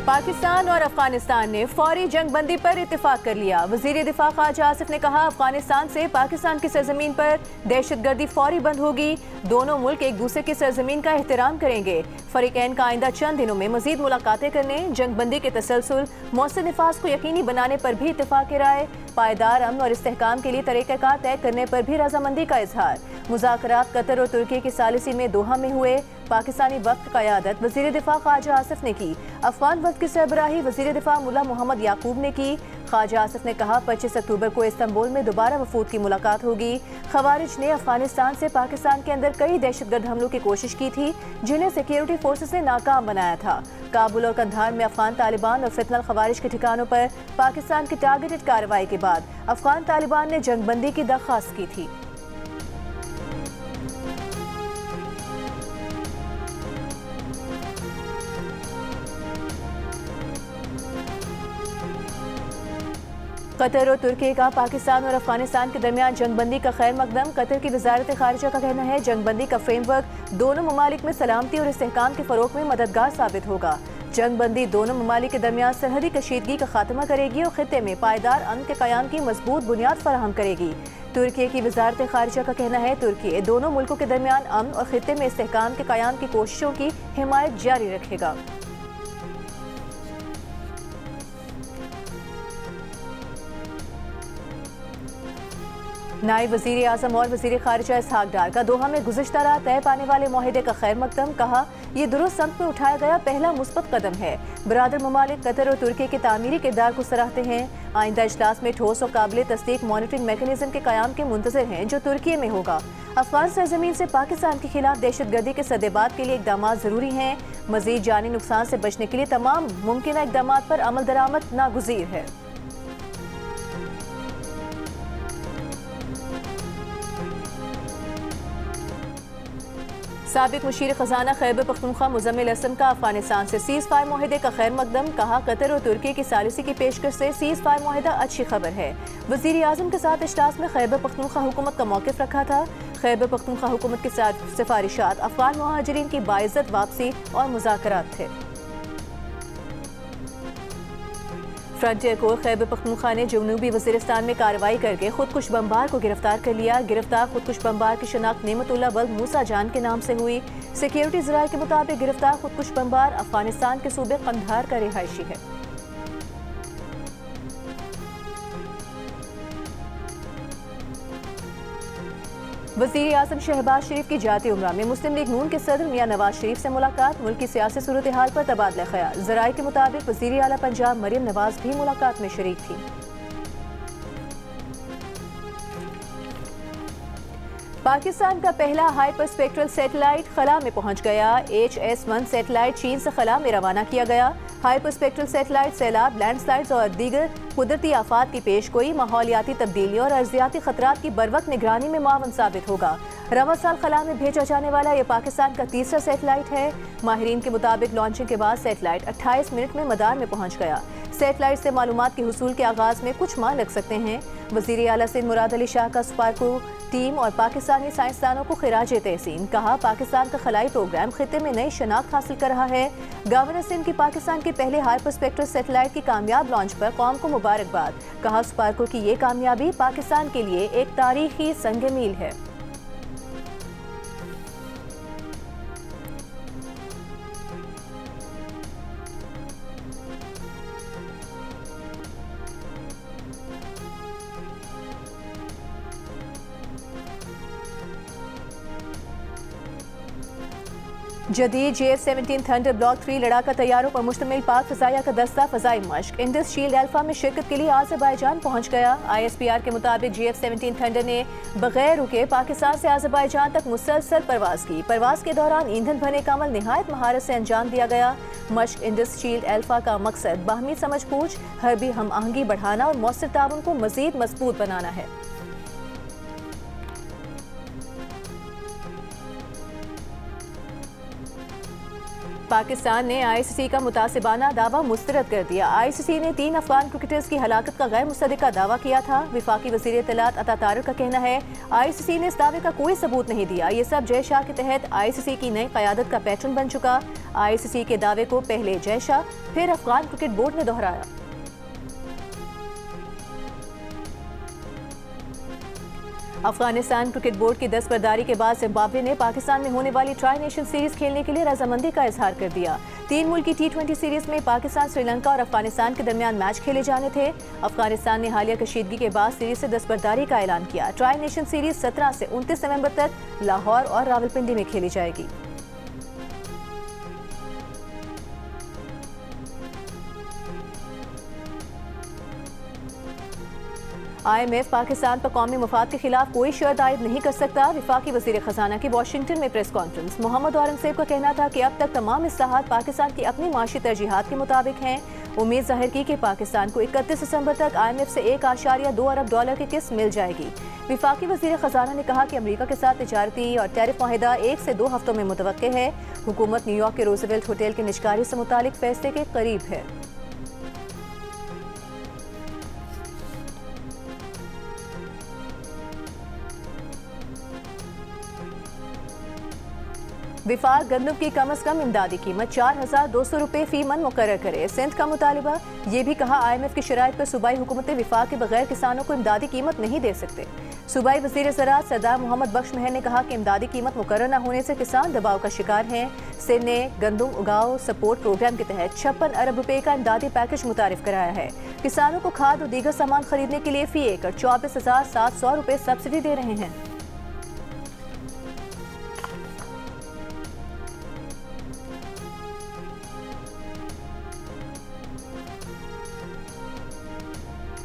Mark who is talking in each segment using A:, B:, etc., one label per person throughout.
A: पाकिस्तान और अफगानिस्तान ने फौरी जंग बंदी पर इत्तेफाक कर लिया। वजीर दिफा ख्वाजा आसिफ ने कहा, अफगानिस्तान से पाकिस्तान की सरजमीन पर दहशतगर्दी फौरी बंद होगी। दोनों मुल्क एक दूसरे की सरजमीन का एहतराम करेंगे। फरीकैन का आइंदा चंद दिनों में मजीद मुलाकातें करने, जंग बंदी के तसलसल, मौसर निफाज को यकीनी बनाने पर भी इत्तेफाक राय। पायदार अमन और इस्तेहकाम के लिए तरीक़ाकार तय करने पर भी रजामंदी का इजहार। मुज़ाकरात कतर और तुर्की की सालिसी में दोहा में हुए। पाकिस्तानी वक्त क़यादत वज़ीर दिफा ख्वाजा आसिफ ने की। अफगान वक्त की सरबराही वज़ीर दिफा मुल्ला मोहम्मद याकूब ने की। ख्वाजा आसिफ ने कहा, 25 अक्टूबर को इस्तांबुल में दोबारा वफूद की मुलाकात होगी। खवारिज ने अफगानिस्तान से पाकिस्तान के अंदर कई दहशतगर्द हमलों की कोशिश की थी, जिन्हें सिक्योरिटी फोर्सेस ने नाकाम बनाया था। काबुल और कंधार में अफगान तालिबान और फितनल खवारिज के ठिकानों पर पाकिस्तान की टारगेटेड कार्रवाई के बाद अफगान तालिबान ने जंगबंदी की दरख्वास्त की थी। कतर और तुर्की का पाकिस्तान और अफगानिस्तान के दरमियान जंगबंदी का खैर मकदम। कतर की वजारत खारिजा का कहना है, जंगबंदी का फ्रेमवर्क दोनों ममालिक में सलामती और इस्तेहकाम के फरोग में मददगार साबित होगा। जंगबंदी दोनों ममालिक के दरमियान सरहदी कशीदगी का खात्मा करेगी और खित्ते में पायदार अमन के क़याम की मजबूत बुनियाद फराहम करेगी। तुर्की की वजारत खारिजा का कहना है, तुर्की दोनों मुल्कों के दरमियान अमन और खित्ते में इस्तेहकाम के क़याम की कोशिशों की हिमायत जारी रखेगा। नायब वज़ीर आज़म और वज़ीर खारिजा इसहाक डार का दोहा में गुज़िश्ता रात तय पाने वाले मुआहदे का खैर मकदम। कहा, यह दुरुस्त संत में उठाया गया पहला मुस्बत कदम है। बरादर ममालिक कतर और तुर्की के तामीरी किरदार को सराहते हैं। आइंदा इजलास में ठोस और काबिल तस्दीक मॉनिटरिंग मैकेनिज्म के क़याम के मुंतज़िर हैं, जो तुर्की में होगा। अफगान सरजमीन से पाकिस्तान के खिलाफ दहशतगर्दी के सद्देबात के लिए इक़दाम ज़रूरी हैं। मज़ीद जानी नुकसान से बचने के लिए तमाम मुमकिन इक़दाम पर अमल दरामद नागुज़ीर है। साबिक मुशीर खजाना खैबर पख्तूनख्वा मुजम्मिल असम का अफगानिस्तान से सीज़ फायर मुआहदे का खैर मकदम। कहा, कतर और तुर्की की सालिसी की पेशकश से सीज़ फायर मुआहदा अच्छी खबर है। वज़ीर आज़म के साथ इजलास में खैबर पख्तूनख्वा हुकूमत का मौक़िफ़ रखा था। खैबर पख्तूनख्वा हुकूमत की सिफारिशात अफगान मुहाजिरीन की बाइज़्ज़त वापसी और मुज़ाकरात थे। फ्रंटियर कोर खैबर पख्तूनख्वा ने जनूबी वज़ीरिस्तान में कार्रवाई करके खुदकुश बमबार को गिरफ्तार कर लिया। गिरफ्तार खुदकुश बमबार की शनाख्त नेमतुल्लाह वल्द मूसा जान के नाम से हुई। सिक्योरिटी ज़राए के मुताबिक गिरफ्तार खुदकुश बमबार अफगानिस्तान के सूबे कंधार का रिहायशी है। वज़ीर आज़म शहबाज शरीफ की जाती उमरा में मुस्लिम लीग नून के सदर मियां नवाज शरीफ से मुलाकात। मुल्क की सियासी सूरत हाल पर तबादला ख्याल। ज़राए के मुताबिक वज़ीर आला पंजाब मरियम नवाज भी मुलाकात में शरीक थी। पाकिस्तान का पहला हाइपर स्पेक्ट्रल सैटेलाइट खला में पहुंच गया। HS-1 सैटेलाइट चीन से खला में रवाना किया गया। हाइपर स्पेक्ट्रल सैटेलाइट सैलाब, लैंडस्लाइड्स और दीगर कुदरती आफात की पेशगोई, माहौलियाती तब्दीली और अर्जियाती खतरात की बरवक्त निगरानी में मावन साबित होगा। रवा साल खला में भेजा जाने वाला यह पाकिस्तान का तीसरा सैटेलाइट है। माहिरीन के मुताबिक लॉन्चिंग के बाद सैटेलाइट 28 मिनट में मदार में पहुंच गया। सैटेलाइट से मालूमात के हुसूल के आगाज में कुछ माह लग सकते हैं। वज़ीर आला सिंध मुराद अली शाह का स्पार्को टीम और पाकिस्तानी साइंसदानों को खिराज तहसीन। कहा, पाकिस्तान का खलाई प्रोग्राम खित्ते में नई शनाख्त हासिल कर रहा है। गवर्नर सिंध की पाकिस्तान के पहले हाइपर स्पेक्ट्रल सैटेलाइट की कामयाब लॉन्च पर कौम को मुबारकबाद। कहा, स्पार्को की ये कामयाबी पाकिस्तान के लिए एक तारीखी संग मील है। जदीद JF-17 थंडर ब्लॉक 3 लड़ाका तैयारों पर मुश्तमिल पाक फ़ज़ाइया का दस्ता फ़ज़ाई मश्क इंडस शील्ड अल्फा में शिरकत के लिए आज़रबाईजान पहुँच गया। ISPR के मुताबिक JF-17 थंडर ने बगैर रुके पाकिस्तान से आज़रबाईजान तक मुसलसल परवाज़ की। परवाज़ के दौरान ईंधन भरने का अमल निहायत महारत से अंजाम दिया गया। मश्क इंडस शील्ड अल्फा का मकसद बाहमी समझ बूझ, हरबी हम आहंगी बढ़ाना और मौसर ताउन को मज़ीद मजबूत बनाना है। पाकिस्तान ने ICC का मुतासिबाना दावा मुस्तरद कर दिया। ICC ने 3 अफगान क्रिकेटर्स की हलाकत का गैर मुसद्दिका दावा किया था। विफाकी वज़ीर इत्तलात अता तारिक का कहना है ICC ने इस दावे का कोई सबूत नहीं दिया। ये सब जय शाह के तहत ICC की नई क़यादत का पैटर्न बन चुका। ICC के दावे को पहले जय शाह फिर अफगान क्रिकेट बोर्ड ने दोहराया। अफगानिस्तान क्रिकेट बोर्ड की दस्तबरदारी के बाद जिम्बाब्वे ने पाकिस्तान में होने वाली ट्राई नेशन सीरीज खेलने के लिए रजामंदी का इजहार कर दिया। 3 मुल्की T20 सीरीज में पाकिस्तान, श्रीलंका और अफगानिस्तान के दरमियान मैच खेले जाने थे। अफगानिस्तान ने हालिया कशीदगी के बाद सीरीज से दस्तबरदारी का ऐलान किया। ट्राई नेशन सीरीज 17 से 29 नवंबर तक लाहौर और रावलपिंडी में खेली जाएगी। IMF पाकिस्तान पर कौमी मफाद के खिलाफ कोई शर्त आयद नहीं कर सकता। विफाकी वज़ीर खजाना की वाशिंगटन में प्रेस कॉन्फ्रेंस। मोहम्मद औरंगजेब का कहना था कि अब तक तमाम इस्लाहात पाकिस्तान की अपनी माशी तरजीहात के मुताबिक हैं। उम्मीद जाहिर की कि पाकिस्तान को 31 दिसंबर तक IMF से $1.2 अरब की किस्त मिल जाएगी। विफाकी वज़ीर खजाना ने कहा कि अमेरिका के साथ तिजारती और टैरिफ माहिदा 1 से 2 हफ्तों में मुतवक्के है। हुकूमत न्यूयॉर्क के रोजवेल्ट होटल के निजकारी से मुतालिक फैसले के करीब है। विफाक गंदम की कम अज कम इमदादी कीमत 4,200 रुपये फी मन मुकर्रर करे। सिंध का मुतालिबा। ये भी कहा IMF की शराइत पर सूबाई हुकूमतें विफाक के बगैर किसानों को इमदादी कीमत नहीं दे सकते। सूबाई वज़ीर ज़राअत सरदार मोहम्मद बख्श महर ने कहा कि इमदादी कीमत मुकर्रर न होने से किसान दबाव का शिकार हैं। सिंध ने गंदम उगाओ सपोर्ट प्रोग्राम के तहत 56 अरब रुपये का इमदादी पैकेज मुतारिफ कराया है। किसानों को खाद और दीगर सामान खरीदने के लिए फी एकड़ 24,700 रुपये सब्सिडी दे रहे हैं।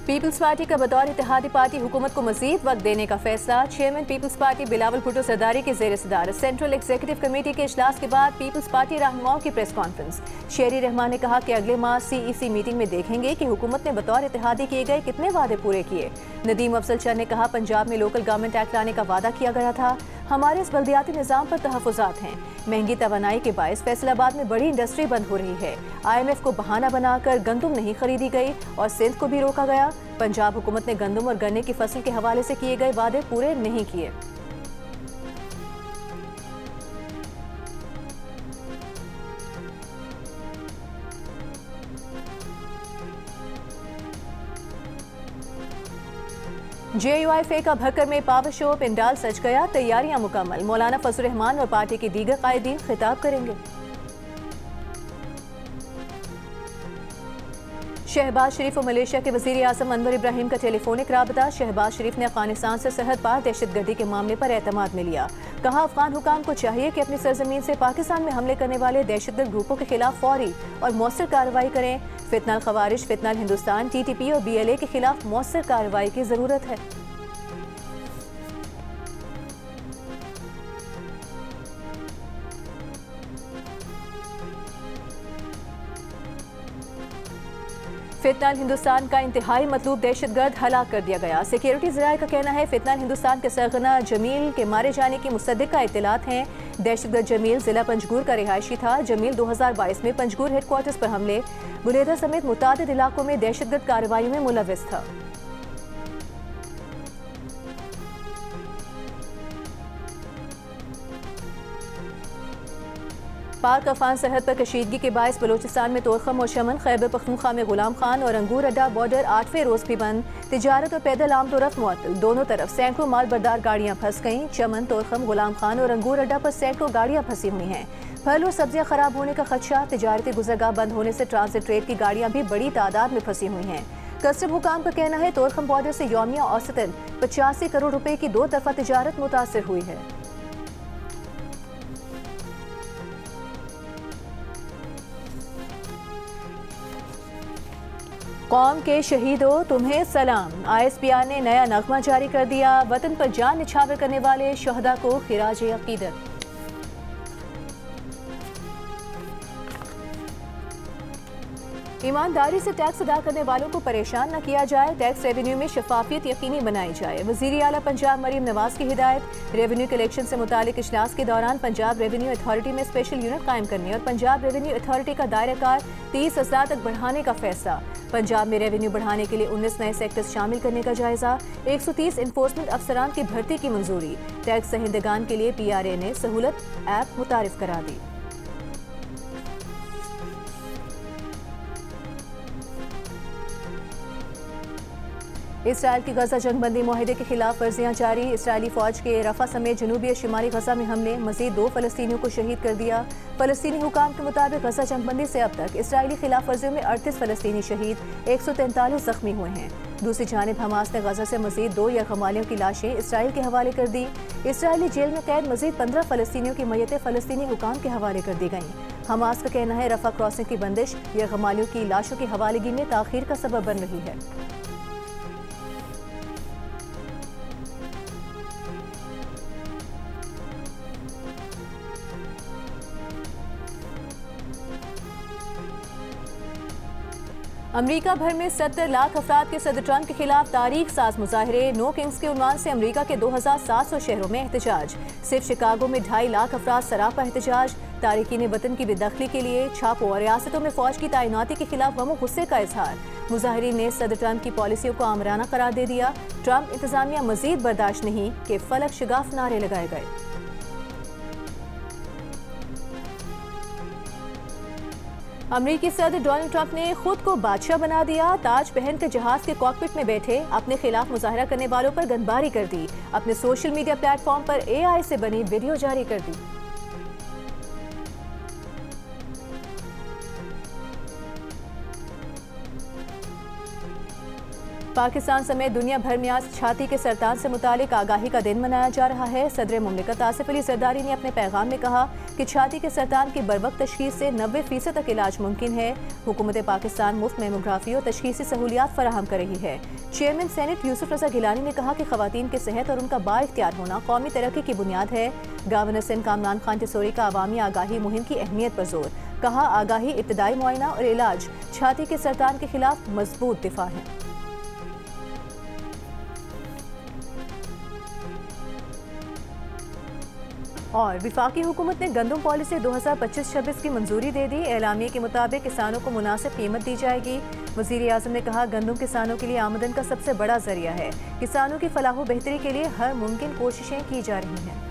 A: पीपल्स पार्टी का बतौर इत्तेहादी पार्टी हुकूमत को मजीद वक्त देने का फैसला। Chairman Peoples Party Bilawal Bhutto Zardari के ज़ेर सदारत सेंट्रल एग्जीक्यूटिव कमेटी के इजलास के बाद पीपल्स पार्टी रहनुमाओं की प्रेस कॉन्फ्रेंस। शेरी रहमान ने कहा कि अगले माह CEC मीटिंग में देखेंगे कि हुकूमत ने बतौर इत्तेहादी किए गए कितने वादे पूरे किए। नदीम अफजल चंद ने कहा पंजाब में लोकल गवर्नमेंट एक्ट लाने का वादा किया गया था। हमारे इस बल्दियाती निज़ाम पर तहफ़्फ़ुज़ात हैं। महंगी तवानाई के बायस फैसलाबाद में बड़ी इंडस्ट्री बंद हो रही है। IMF को बहाना बनाकर गंदम नहीं खरीदी गई और सिंध को भी रोका गया। पंजाब हुकूमत ने गंदम और गन्ने की फसल के हवाले से किए गए वादे पूरे नहीं किए। JUIFA का भक्कर में पावर शो पिंडाल सज गया। तैयारियां मुकम्मल। मौलाना फजल रहमान और पार्टी के दीगर कायदीन खिताब करेंगे। शहबाज शरीफ और मलेशिया के वज़ीर आज़म अनवर इब्राहिम का टेलीफोनिक राबता। शहबाज शरीफ ने अफगानिस्तान से सरहद पार दहशतगर्दी के मामले पर एतमाद में लिया। कहा अफगान हुकाम को चाहिए कि अपनी सरजमीन से पाकिस्तान में हमले करने वाले दहशतगर्द ग्रुपों के खिलाफ फौरी और मौसर कार्रवाई करें। फितनाल खवारिज, फितनाल हिंदुस्तान, TTP और BLA के खिलाफ मौसर कार्रवाई की जरूरत है। फितनाल हिंदुस्तान का इंतहाई मतलूब दहशतगर्द हलाक कर दिया गया। सिक्योरिटी ज़राए का कहना है फितनाल हिंदुस्तान के सरगना जमील के मारे जाने की मुसद्दिका इत्तलात हैं। दहशतगर्द जमील जिला पंजगुर का रिहायशी था। जमील 2022 में पंजगुर हेडक्वार्टर्स पर हमले, बुलेदा समेत मुतादिद इलाकों में दहशतगर्द कार्रवाइयों में मुलव्विस था। पाक अफगान सरहद पर कशीदगी के बायस बलोचिस्तान में तोरखम और शमन, खैबर पख्तूनख्वा में गुलाम खान और अंगूर अड्डा बॉर्डर 8वें रोज भी बंद। तिजारत और पैदल आमदोरफ्त मुअत्तल। दोनों तरफ सैकड़ों माल बरदार गाड़ियां फंस गईं। चमन, तोरखम, गुलाम खान और अंगूर अड्डा पर सैकड़ों गाड़ियां फंसी हुई हैं। फल और सब्जियां खराब होने का खदशा। तिजारती गुजरगाह बंद होने से ट्रांजिट ट्रेड की गाड़ियां भी बड़ी तादाद में फंसी हुई हैं। कस्टम हुकाम का कहना है तोरखम बॉर्डर से यौमिया औसतन 85 करोड़ रुपए की 2 तरफा तिजारत मुतासर हुई है। कौम के शहीदों तुम्हें सलाम। ISPR ने नया नगमा जारी कर दिया। वतन पर जान निछावर करने वाले शहदा को खिराज अकीदत। ईमानदारी से टैक्स अदा करने वालों को परेशान न किया जाए, टैक्स रेवेन्यू में शफाफियत यकीनी बनाई जाए। वज़ीर आला पंजाब मरीम नवाज की हिदायत। रेवेन्यू कलेक्शन से मुतालिक इजलास के दौरान पंजाब रेवेन्यू अथॉरिटी में स्पेशल यूनिट कायम करने और पंजाब रेवेन्यू अथॉरिटी का दायराकार 30,000 तक बढ़ाने का फैसला। पंजाब में रेवेन्यू बढ़ाने के लिए 19 नए सेक्टर्स शामिल करने का जायजा। 130 इन्फोर्समेंट अफसरान की भर्ती की मंजूरी। टैक्स दहिंदगान के लिए PRA ने सहूलत ऐप मुतारिफ करा दी। इसराइल की गजा जंगबंदी मुआहदे के खिलाफ वर्जियां जारी। इसराइली फौज के रफा समेत जनूबी और शिमाली गजा में हमले, मजीद 2 फलस्तीनियों को शहीद कर दिया। फलस्तीनी हुकाम के मुताबिक गजा जंगबंदी से अब तक इसराइली खिलाफ वर्जियों में 38 फलस्तीनी शहीद, 143 जख्मी हुए हैं। दूसरी जानिब हमास ने गजा से मजीद 2 यरगमालियों की लाशें इसराइल के हवाले कर दी। इसराइली जेल में कैद मजीद 15 फलस्तीनियों की मैयतें फलस्तीनी हुकाम के हवाले कर दी गईं। हमास का कहना है रफा क्रॉसिंग की बंदिश यरगमालियों की लाशों की हवालेगी में ताखीर का सबब बन रही है। अमरीका भर में 70 लाख अफराद के सदर ट्रंप के खिलाफ तारीख साज मुजाहरे। नो किंग्स के उन्वान से अमरीका के 2700 शहरों में एहतजाज। सिर्फ शिकागो में 2.5 लाख अफराद सरापा एहतजाज। तारिकीन वतन की बेदखली के लिए छापों और रियासतों में फौज की तैनाती के खिलाफ गम गुस्से का इजहार। मुजाहिरीन ने सदर ट्रंप की पॉलिसियों को आमराना करार दे दिया। ट्रंप इंतजामिया मजीद बर्दाश्त नहीं के फलक शिगाफ नारे लगाए गए। अमरीकी सदर डोनाल्ड ट्रंप ने खुद को बादशाह बना दिया। ताज पहनकर जहाज के कॉकपिट में बैठे अपने खिलाफ मुजाहरा करने वालों पर गनबारी कर दी। अपने सोशल मीडिया प्लेटफॉर्म पर AI से बनी वीडियो जारी कर दी। पाकिस्तान समेत दुनिया भर में आज छाती के सरतान से मुतालिक आगाही का दिन मनाया जा रहा है। सदर मुमलिकत आसिफ अली जरदारी ने अपने पैगाम में कहा कि छाती के सरतान की बरवक्त तशखीस से 90% तक इलाज मुमकिन है। हुकूमत पाकिस्तान मुफ्त मेमोग्राफी और तशखीसी सहूलियात फराहम कर रही है। चेयरमैन सेनेट यूसुफ रजा गिलानी ने कहा कि खवातीन की सेहत और उनका बाइख्तियार होना कौमी तरक्की की बुनियाद है। गवर्नर सिंध कामरान खान तिसोरी का अवामी आगाही मुहिम की अहमियत पर जोर। कहा आगाही, इब्तदाई मुआयना और इलाज छाती के सरतान के खिलाफ मजबूत दिफा है। और विफाकी हुकूमत ने गंदम पॉलिसी 2025-26 की मंजूरी दे दी। एलामिये के मुताबिक किसानों को मुनासिब कीमत दी जाएगी। वज़ीर आज़म ने कहा गंदम किसानों के लिए आमदन का सबसे बड़ा जरिया है। किसानों की फलाह व बेहतरी के लिए हर मुमकिन कोशिशें की जा रही हैं।